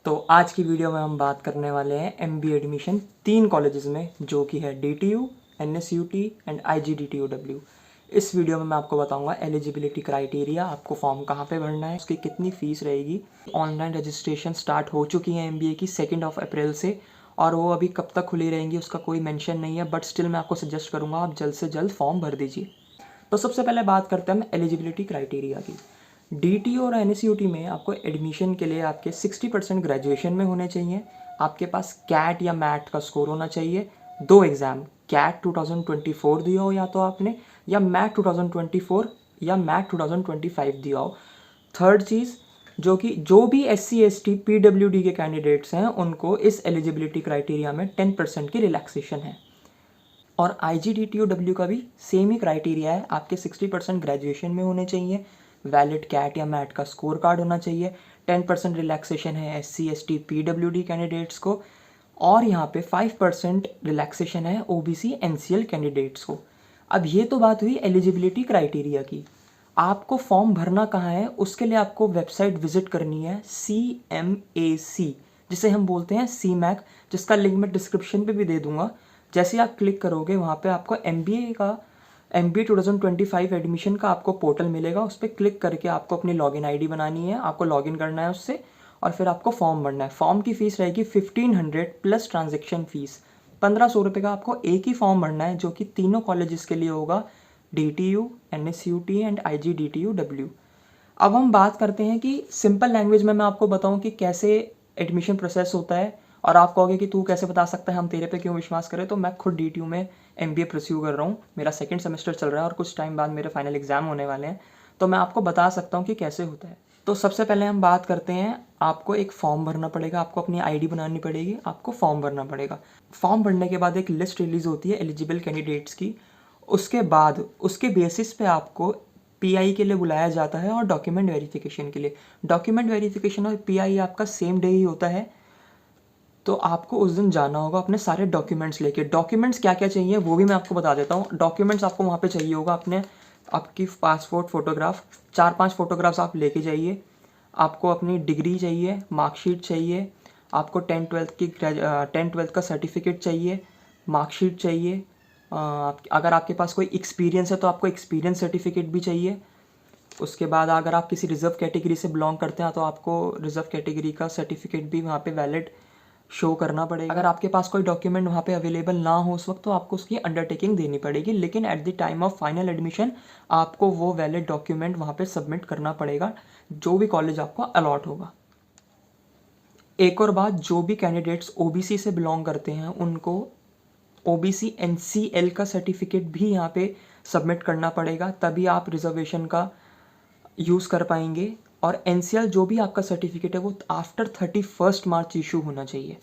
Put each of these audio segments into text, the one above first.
तो आज की वीडियो में हम बात करने वाले हैं एमबीए एडमिशन 3 कॉलेजेस में, जो कि है डीटीयू, एनएसयूटी एंड आईजीडीटीयूडब्ल्यू। इस वीडियो में मैं आपको बताऊंगा एलिजिबिलिटी क्राइटेरिया, आपको फॉर्म कहाँ पे भरना है, उसकी कितनी फ़ीस रहेगी। ऑनलाइन रजिस्ट्रेशन स्टार्ट हो चुकी है एमबीए की 2 अप्रैल से, और वो अभी कब तक खुली रहेंगी उसका कोई मेंशन नहीं है, बट स्टिल मैं आपको सजेस्ट करूँगा आप जल्द से जल्द फॉर्म भर दीजिए। तो सबसे पहले बात करते हैं हम एलिजिबिलिटी क्राइटेरिया की। डीटी और एनएसयूटी में आपको एडमिशन के लिए आपके 60% ग्रेजुएशन में होने चाहिए। आपके पास कैट या मैट का स्कोर होना चाहिए। 2 एग्ज़ाम, कैट 2024 दिया हो या तो आपने, या मैट 2024 या मैट 2025 दिया हो। थर्ड चीज़, जो भी SC ST PWD के कैंडिडेट्स हैं उनको इस एलिजिबिलिटी क्राइटेरिया में 10% की रिलैक्सेशन है। और IGDTUW का भी सेम ही क्राइटेरिया है, आपके 60% ग्रेजुएशन में होने चाहिए, वैलिड कैट या मैट का स्कोर कार्ड होना चाहिए, 10% रिलैक्सेशन है SC ST PWD कैंडिडेट्स को, और यहाँ पे 5% रिलैक्सेशन है OBC NCL कैंडिडेट्स को। अब ये तो बात हुई एलिजिबिलिटी क्राइटेरिया की। आपको फॉर्म भरना कहाँ है, उसके लिए आपको वेबसाइट विजिट करनी है CMAC, जिसे हम बोलते हैं CMAC, जिसका लिंक मैं डिस्क्रिप्शन पे भी दे दूंगा। जैसे ही आप क्लिक करोगे वहाँ पे आपको MBA 2025 एडमिशन का आपको पोर्टल मिलेगा। उस पर क्लिक करके आपको अपनी लॉगिन आईडी बनानी है, आपको लॉगिन करना है उससे, और फिर आपको फॉर्म भरना है। फॉर्म की फ़ीस रहेगी 1500 प्लस ट्रांजेक्शन फ़ीस। 1500 रुपये का आपको एक ही फॉर्म भरना है, जो कि तीनों कॉलेजेस के लिए होगा, DTU, NSUT एंड IGDTUW। अब हम बात करते हैं कि सिंपल लैंग्वेज में मैं आपको बताऊं कि कैसे एडमिशन प्रोसेस होता है। और आप कहोगे कि तू कैसे बता सकता है, हम तेरे पे क्यों विश्वास करें। तो मैं खुद DTU में MBA परस्यू कर रहा हूँ, मेरा 2nd सेमेस्टर चल रहा है और कुछ टाइम बाद मेरे फाइनल एग्जाम होने वाले हैं, तो मैं आपको बता सकता हूँ कि कैसे होता है। तो सबसे पहले हम बात करते हैं, आपको एक फॉर्म भरना पड़ेगा, आपको अपनी आईडी बनानी पड़ेगी, आपको फॉर्म भरना पड़ेगा। फॉर्म भरने के बाद एक लिस्ट रिलीज़ होती है एलिजिबल कैंडिडेट्स की। उसके बाद उसके बेसिस पे आपको PI के लिए बुलाया जाता है और डॉक्यूमेंट वेरिफिकेशन के लिए। डॉक्यूमेंट वेरिफिकेशन और PI आपका सेम डे ही होता है, तो आपको उस दिन जाना होगा अपने सारे डॉक्यूमेंट्स लेके। डॉक्यूमेंट्स क्या क्या चाहिए वो भी मैं आपको बता देता हूँ। डॉक्यूमेंट्स आपको वहाँ पे चाहिए होगा आपकी पासपोर्ट फ़ोटोग्राफ, 4-5 फ़ोटोग्राफ्स आप लेके जाइए। आपको अपनी डिग्री चाहिए, मार्कशीट चाहिए, आपको 10th-12th का सर्टिफिकेट चाहिए, मार्कशीट चाहिए। अगर आपके पास कोई एक्सपीरियंस है तो आपको एक्सपीरियंस सर्टिफिकेट भी चाहिए। उसके बाद अगर आप किसी रिज़र्व कैटेगरी से बिलोंग करते हैं तो आपको रिज़र्व कैटेगरी का सर्टिफिकेट भी वहाँ पे वैलिड शो करना पड़ेगा। अगर आपके पास कोई डॉक्यूमेंट वहाँ पे अवेलेबल ना हो उस वक्त, तो आपको उसकी अंडरटेकिंग देनी पड़ेगी, लेकिन at the time of final admission आपको वो वैलिड डॉक्यूमेंट वहाँ पे सबमिट करना पड़ेगा, जो भी कॉलेज आपको अलॉट होगा। एक और बात, जो भी कैंडिडेट्स OBC से बिलोंग करते हैं उनको OBC NCL का सर्टिफिकेट भी यहाँ पे सबमिट करना पड़ेगा, तभी आप रिजर्वेशन का यूज़ कर पाएंगे। और NCL जो भी आपका सर्टिफिकेट है वो आफ्टर 31 मार्च इशू होना चाहिए।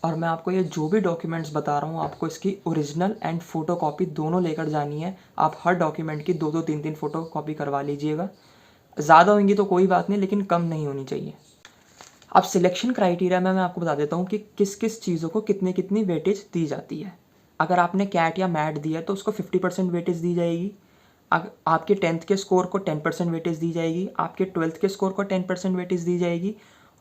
और मैं आपको ये जो भी डॉक्यूमेंट्स बता रहा हूँ, आपको इसकी ओरिजिनल एंड फ़ोटो कॉपी दोनों लेकर जानी है। आप हर डॉक्यूमेंट की 2-2 3-3 फ़ोटो कॉपी करवा लीजिएगा। ज़्यादा होंगी तो कोई बात नहीं, लेकिन कम नहीं होनी चाहिए। अब सिलेक्शन क्राइटेरिया में मैं आपको बता देता हूँ कि किस किस चीज़ों को कितनी कितनी वेटेज दी जाती है। अगर आपने कैट या मैट दिया है तो उसको 50% वेटेज दी जाएगी। आपके 10th के स्कोर को 10% वेटेज दी जाएगी, आपके 12th के स्कोर को 10% वेटेज दी जाएगी,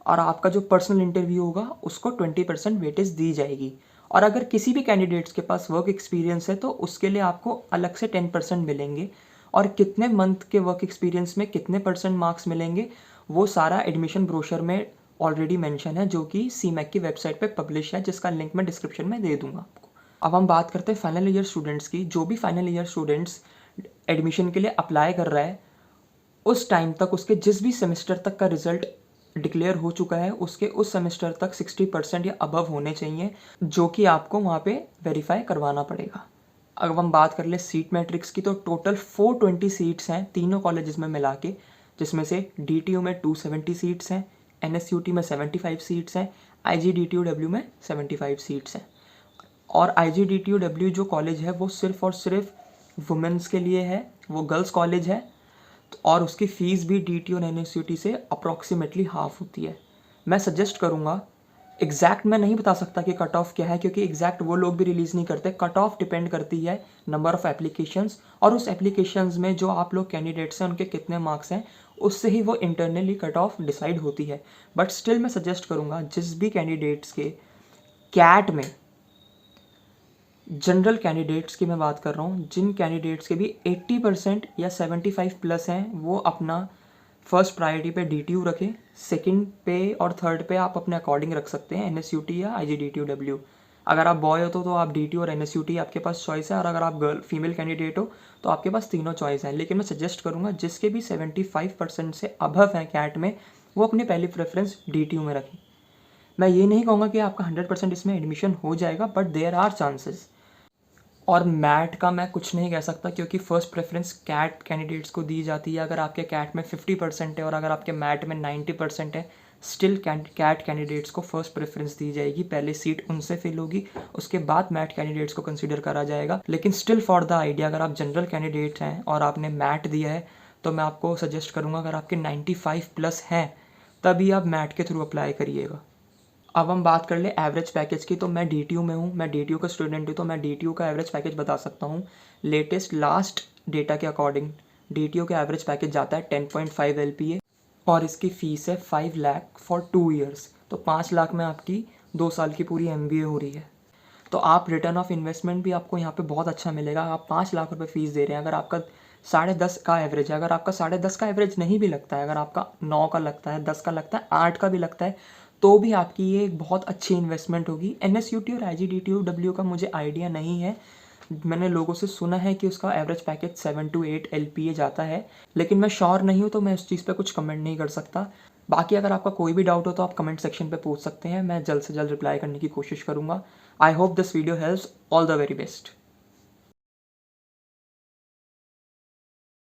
और आपका जो पर्सनल इंटरव्यू होगा उसको 20% वेटेज दी जाएगी। और अगर किसी भी कैंडिडेट्स के पास वर्क एक्सपीरियंस है तो उसके लिए आपको अलग से 10% मिलेंगे। और कितने मंथ के वर्क एक्सपीरियंस में कितने % मार्क्स मिलेंगे, वो सारा एडमिशन ब्रोशर में ऑलरेडी मेंशन है, जो कि CMAC की वेबसाइट पे पब्लिश है, जिसका लिंक मैं डिस्क्रिप्शन में दे दूंगा आपको। अब हम बात करते हैं फाइनल ईयर स्टूडेंट्स की। जो भी फाइनल ईयर स्टूडेंट्स एडमिशन के लिए अप्लाई कर रहा है, उस टाइम तक उसके जिस भी सेमेस्टर तक का रिजल्ट डिक्लेयर हो चुका है, उसके उस सेमेस्टर तक 60% या अबव होने चाहिए, जो कि आपको वहाँ पे वेरीफाई करवाना पड़ेगा। अब हम बात कर ले सीट मैट्रिक्स की, तो टोटल 420 सीट्स हैं तीनों कॉलेजेस में मिला के, जिसमें से DTU में 270 सीट्स हैं, NSUT में 75 सीट्स हैं, IGDTUW में 75 सीट्स हैं। और IGDTUW जो कॉलेज है वो सिर्फ़ और सिर्फ वुमेंस के लिए है, वो गर्ल्स कॉलेज है, और उसकी फ़ीस भी DTU और NSUT से अप्रॉक्सीमेटली हाफ होती है। मैं सजेस्ट करूँगा, एग्जैक्ट मैं नहीं बता सकता कि कट ऑफ क्या है, क्योंकि एग्जैक्ट वो लोग भी रिलीज़ नहीं करते। कट ऑफ डिपेंड करती है नंबर ऑफ़ एप्लीकेशंस, और उस एप्लीकेशंस में जो आप लोग कैंडिडेट्स हैं उनके कितने मार्क्स हैं उससे ही वो इंटरनली कट ऑफ डिसाइड होती है। बट स्टिल मैं सजेस्ट करूँगा जिस भी कैंडिडेट्स के कैट में, जनरल कैंडिडेट्स की मैं बात कर रहा हूँ, जिन कैंडिडेट्स के भी 80% या 75 प्लस हैं, वो अपना फर्स्ट प्रायोरिटी पे DTU रखें, सेकंड पे और थर्ड पे आप अपने अकॉर्डिंग रख सकते हैं NSUT या IGDTUW। अगर आप बॉय हो तो आप DTU और NSUT आपके पास चॉइस है, और अगर आप गर्ल फीमेल कैंडिडेट हो तो आपके पास तीनों चॉइस हैं। लेकिन मैं सजेस्ट करूँगा जिसके भी 75% से अबव हैं कैट में, वो अपनी पहली प्रेफरेंस DTU में रखें। मैं ये नहीं कहूँगा कि आपका 100% इसमें एडमिशन हो जाएगा, बट देयर आर चांसेस। और मैट का मैं कुछ नहीं कह सकता, क्योंकि फ़र्स्ट प्रेफरेंस कैट कैंडिडेट्स को दी जाती है। अगर आपके कैट में 50% है और अगर आपके मैट में 90% है, स्टिल कैट कैंडिडेट्स को फर्स्ट प्रेफरेंस दी जाएगी, पहले सीट उनसे फिल होगी, उसके बाद मैट कैंडिडेट्स को कंसीडर करा जाएगा। लेकिन स्टिल फॉर द आइडिया, अगर आप जनरल कैंडिडेट हैं और आपने मैट दिया है, तो मैं आपको सजेस्ट करूँगा अगर आपके 95 प्लस हैं तभी आप मैट के थ्रू अप्लाई करिएगा। अब हम बात कर ले एवरेज पैकेज की, तो मैं DTU में हूँ, मैं DTU का स्टूडेंट हूँ, तो मैं DTU का एवरेज पैकेज बता सकता हूँ। लेटेस्ट लास्ट डेटा के अकॉर्डिंग DTU का एवरेज पैकेज जाता है 10.5 LPA, और इसकी फ़ीस है 5 लाख फॉर 2 ईयर्स। तो 5 लाख में आपकी 2 साल की पूरी MBA हो रही है। तो आप रिटर्न ऑफ इन्वेस्टमेंट भी आपको यहाँ पे बहुत अच्छा मिलेगा। आप 5 लाख रुपए फीस दे रहे हैं। अगर आपका 10.5 का एवरेज है, अगर आपका 10.5 का एवरेज नहीं भी लगता है, अगर आपका 9 का लगता है, 10 का लगता है, 8 का भी लगता है, तो भी आपकी ये एक बहुत अच्छी इन्वेस्टमेंट होगी। NSUT और IGDTUW का मुझे आइडिया नहीं है, मैंने लोगों से सुना है कि उसका एवरेज पैकेज 7 to 8 LPA जाता है, लेकिन मैं श्योर नहीं हूँ, तो मैं उस चीज़ पे कुछ कमेंट नहीं कर सकता। बाकी अगर आपका कोई भी डाउट हो तो आप कमेंट सेक्शन पे पूछ सकते हैं, मैं जल्द से जल्द रिप्लाई करने की कोशिश करूँगा। I hope this video helps. All the very best.